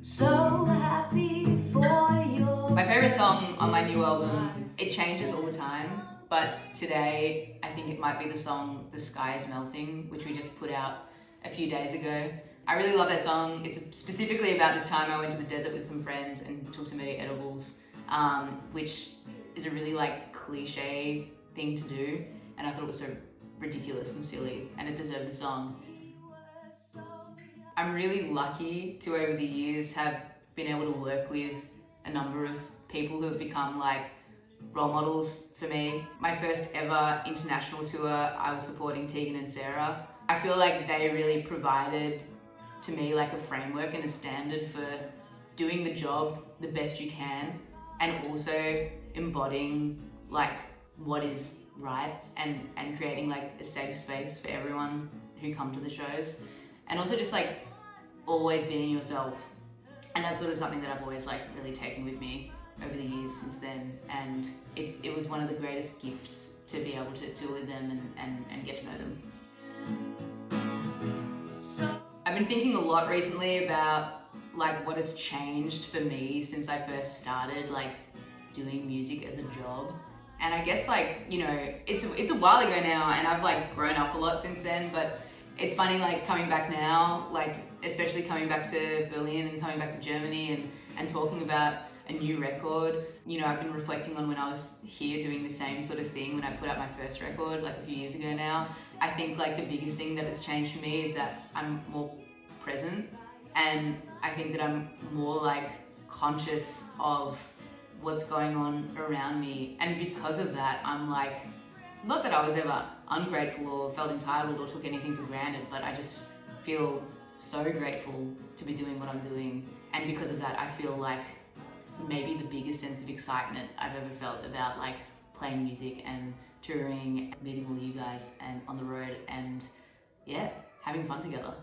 So happy for you. My favorite song on my new album, it changes all the time, but today I think it might be the song The Sky Is Melting, which we just put out a few days ago. I really love that song. It's specifically about this time I went to the desert with some friends and took some edibles, which is a really cliche thing to do, and I thought it was so ridiculous and silly, and it deserved a song. I'm really lucky to, over the years, have been able to work with a number of people who have become role models for me. My first ever international tour, I was supporting Tegan and Sarah. I feel like they really provided to me a framework and a standard for doing the job the best you can, and also embodying what is right, and creating a safe space for everyone who come to the shows, and also just always being yourself. And that's sort of something that I've always really taken with me over the years since then, and it was one of the greatest gifts to be able to tour with them and get to know them. I've been thinking a lot recently about what has changed for me since I first started doing music as a job. And I guess it's a while ago now, and I've grown up a lot since then, but it's funny coming back now, especially coming back to Berlin and coming back to Germany and talking about a new record. I've been reflecting on when I was here doing the same sort of thing when I put out my first record a few years ago now. I think the biggest thing that has changed for me is that I'm more present, and I think that I'm more conscious of what's going on around me, and because of that I'm not that I was ever ungrateful or felt entitled or took anything for granted, but I just feel so grateful to be doing what I'm doing, and because of that I feel maybe the biggest sense of excitement I've ever felt about playing music and touring, meeting all you guys and on the road, and yeah, having fun together.